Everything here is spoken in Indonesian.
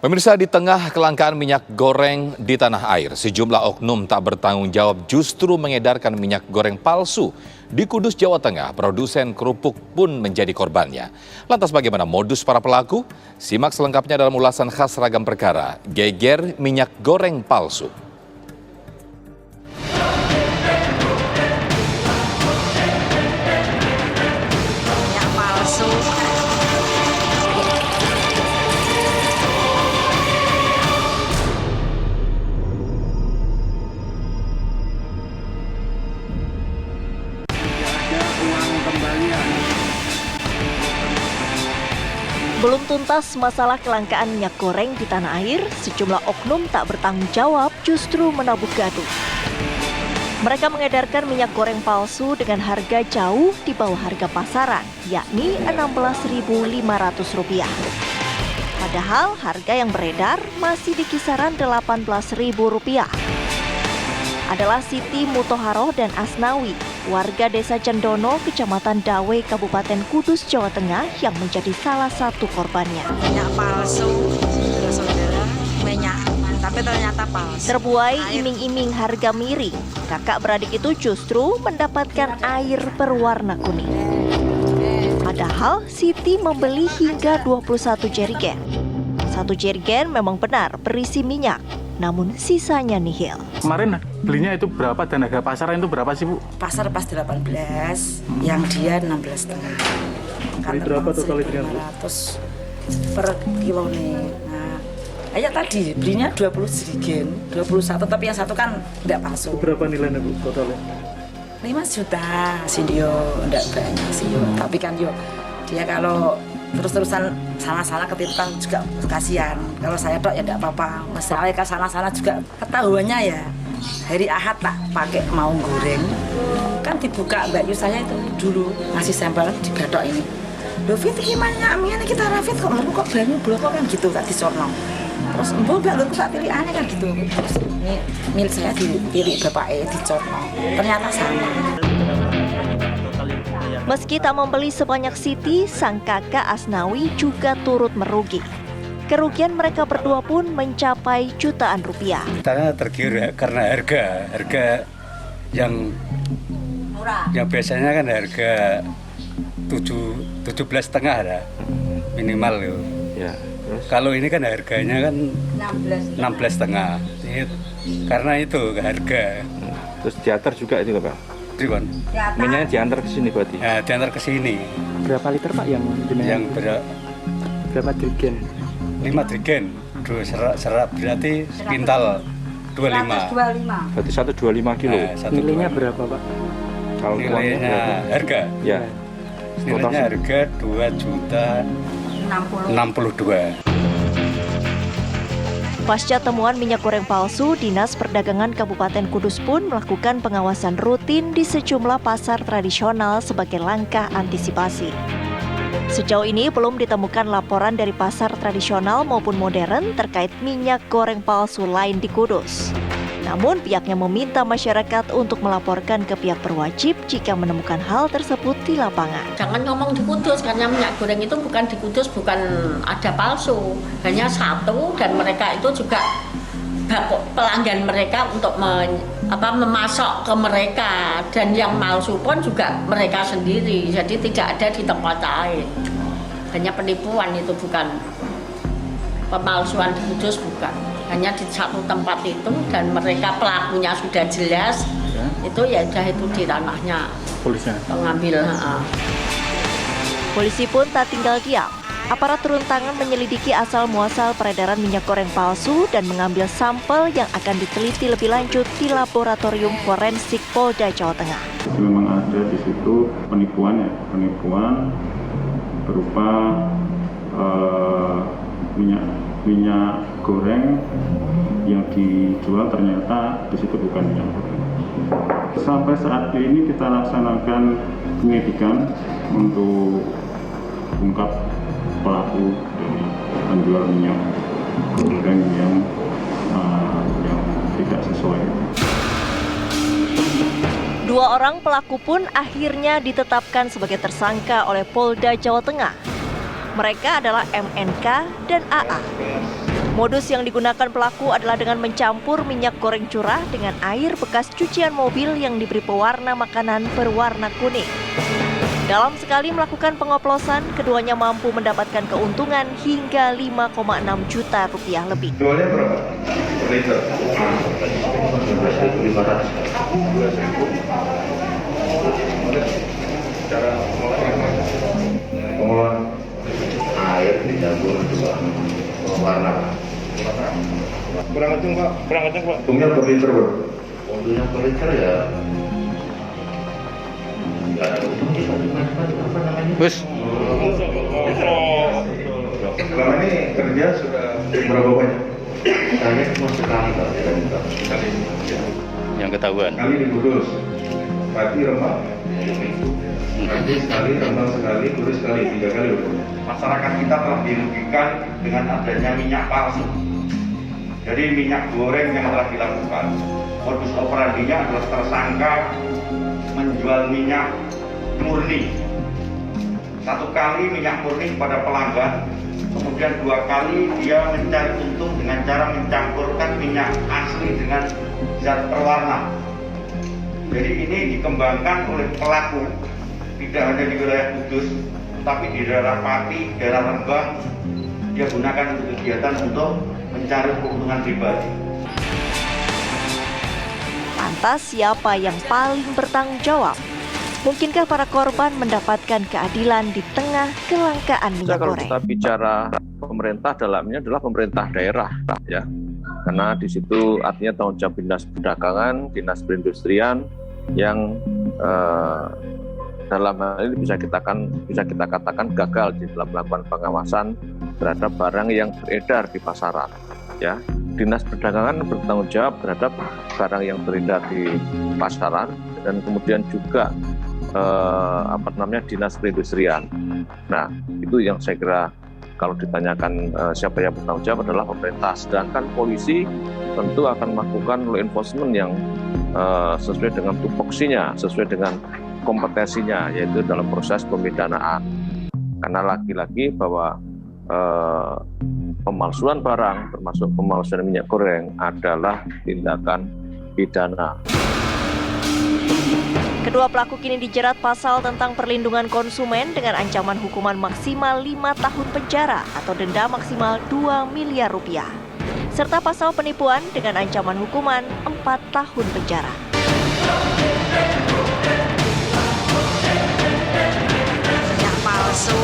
Pemirsa, di tengah kelangkaan minyak goreng di tanah air, sejumlah oknum tak bertanggung jawab justru mengedarkan minyak goreng palsu. Di Kudus, Jawa Tengah, produsen kerupuk pun menjadi korbannya. Lantas bagaimana modus para pelaku? Simak selengkapnya dalam ulasan khas Ragam Perkara, Geger Minyak Goreng Palsu. Minyak palsu. Belum tuntas masalah kelangkaan minyak goreng di tanah air, sejumlah oknum tak bertanggung jawab justru menabuh gaduh. Mereka mengedarkan minyak goreng palsu dengan harga jauh di bawah harga pasaran, yakni Rp16.500. Padahal harga yang beredar masih di kisaran Rp18.000. Adalah Siti Mutoharo dan Asnawi, warga Desa Cendono, Kecamatan Dawe, Kabupaten Kudus, Jawa Tengah yang menjadi salah satu korbannya. Minyak palsu, saudara, minyak, tapi ternyata palsu. Terbuai iming-iming harga miring, kakak beradik itu justru mendapatkan air berwarna kuning. Padahal Siti membeli hingga 21 jerigen. Satu jerigen memang benar berisi minyak, namun sisanya nihil. Kemarin belinya itu berapa dan harga pasaran itu berapa sih, Bu? Pasar pas 18, yang dia 16,5. Beli berapa total itu? 500 per kilo nih. Nah, kayak tadi belinya 20 jerigen, 21, tapi yang satu kan enggak palsu. Berapa nilainya, Bu, totalnya? 5 juta sih dia, enggak banyak sih. Tapi kan dia kalau terus-terusan salah-salah ketipan juga kasihan. Kalau saya tok ya enggak apa-apa. Masalahnya kan salah-salah juga ketahuannya ya. Hari Ahad tak pakai mau goreng. Kan dibuka Mbak Yu saya itu dulu ngasih sampel di gatok ini. Loh Fit gimana ini kita Rafit kok baru kok banyu bloko kan gitu tak disorno. Terus mbak lu tak pilih aneh kan gitu. Terus ini milik saya dipilih bapaknya dicorno. Ternyata sama. Meski tak membeli sebanyak Siti, sang kakak Asnawi juga turut merugi. Kerugian mereka berdua pun mencapai jutaan rupiah. Karena tergiur karena harga yang murah. Yang biasanya kan harga 17,5 ada minimal loh. Ya, terus? Kalau ini kan harganya kan 16,5. Karena itu harga. Terus diantar juga itu Pak? Minyaknya diantar ke sini berarti? Ya, diantar ke sini. Berapa liter, Pak, yang berapa jerigen? 5 jerigen. Serap berarti sepintal 25. Berarti 125 kilo. Nilainya berapa, Pak? Kalau nilainya harga? Ya. Nilainya harga 2.062.000. Pasca temuan minyak goreng palsu, Dinas Perdagangan Kabupaten Kudus pun melakukan pengawasan rutin di sejumlah pasar tradisional sebagai langkah antisipasi. Sejauh ini belum ditemukan laporan dari pasar tradisional maupun modern terkait minyak goreng palsu lain di Kudus. Namun pihaknya meminta masyarakat untuk melaporkan ke pihak berwajib jika menemukan hal tersebut di lapangan. Jangan ngomong di Kudus, karena minyak goreng itu bukan di Kudus, bukan ada palsu. Hanya satu, dan mereka itu juga pelanggan mereka untuk memasok ke mereka. Dan yang palsu pun juga mereka sendiri, jadi tidak ada di tempat lain. Hanya penipuan itu, bukan pemalsuan di Kudus, bukan. Hanya di satu tempat itu, dan mereka pelakunya sudah jelas ya. Itu ya udah itu di ranahnya pengambil. Polisi pun tak tinggal diam. Aparat turun tangan menyelidiki asal muasal peredaran minyak goreng palsu dan mengambil sampel yang akan diteliti lebih lanjut di Laboratorium Forensik Polda Jawa Tengah. Memang ada di situ penipuan berupa minyak goreng yang dijual ternyata di situ bukan minyak goreng. Sampai saat ini kita laksanakan penyelidikan untuk ungkap pelaku dari penjual minyak goreng yang tidak sesuai. 2 orang pelaku pun akhirnya ditetapkan sebagai tersangka oleh Polda Jawa Tengah. Mereka adalah MNK dan AA. Modus yang digunakan pelaku adalah dengan mencampur minyak goreng curah dengan air bekas cucian mobil yang diberi pewarna makanan berwarna kuning. Dalam sekali melakukan pengoplosan, keduanya mampu mendapatkan keuntungan hingga 5,6 juta rupiah lebih. Jualnya berapa? Per liter? 12.500. Cara pengolahan air dicampur juga warna. Kurang kenceng Pak. Untungnya per liter Pak. Untungnya per liter ya. Bus. Selama ini kerja sudah berapa banyak? Saya cuma sekali Pak. Yang ketahuan. Kali di Kudus, pagi Rembang, nanti sekali Rembang sekali, Kudus sekali, 3 kali. Masyarakat kita telah dirugikan dengan adanya minyak palsu. Jadi minyak goreng yang telah dilakukan, modus operandinya adalah tersangka menjual minyak murni. 1 kali minyak murni kepada pelanggan, kemudian 2 kali dia mencari untung dengan cara mencampurkan minyak asli dengan zat perwarna. Jadi ini dikembangkan oleh pelaku tidak hanya di wilayah Kudus, tapi di daerah Pati, daerah Rembang, dia gunakan untuk kegiatan untuk mencari keuntungan pribadi. Lantas siapa yang paling bertanggung jawab? Mungkinkah para korban mendapatkan keadilan di tengah kelangkaan minyak Kalau goreng? kita bicara pemerintah, dalamnya adalah pemerintah daerah, ya. Karena di situ artinya tanggung jawab dinas perdagangan, dinas perindustrian yang dalam hal ini bisa kita katakan gagal di dalam melakukan pengawasan terhadap barang yang beredar di pasaran, ya. Dinas perdagangan bertanggung jawab terhadap barang yang beredar di pasaran dan kemudian juga dinas perindustrian. Nah, itu yang saya kira kalau ditanyakan siapa yang bertanggung jawab adalah pemerintah. Sedangkan polisi tentu akan melakukan law enforcement yang sesuai dengan tupoksinya, sesuai dengan kompetensinya, yaitu dalam proses pemidanaan. Karena lagi-lagi bahwa pemalsuan barang, termasuk pemalsuan minyak goreng, adalah tindakan pidana. Kedua pelaku kini dijerat pasal tentang perlindungan konsumen dengan ancaman hukuman maksimal 5 tahun penjara atau denda maksimal 2 miliar rupiah. Serta pasal penipuan dengan ancaman hukuman 4 tahun penjara. Yang palsu.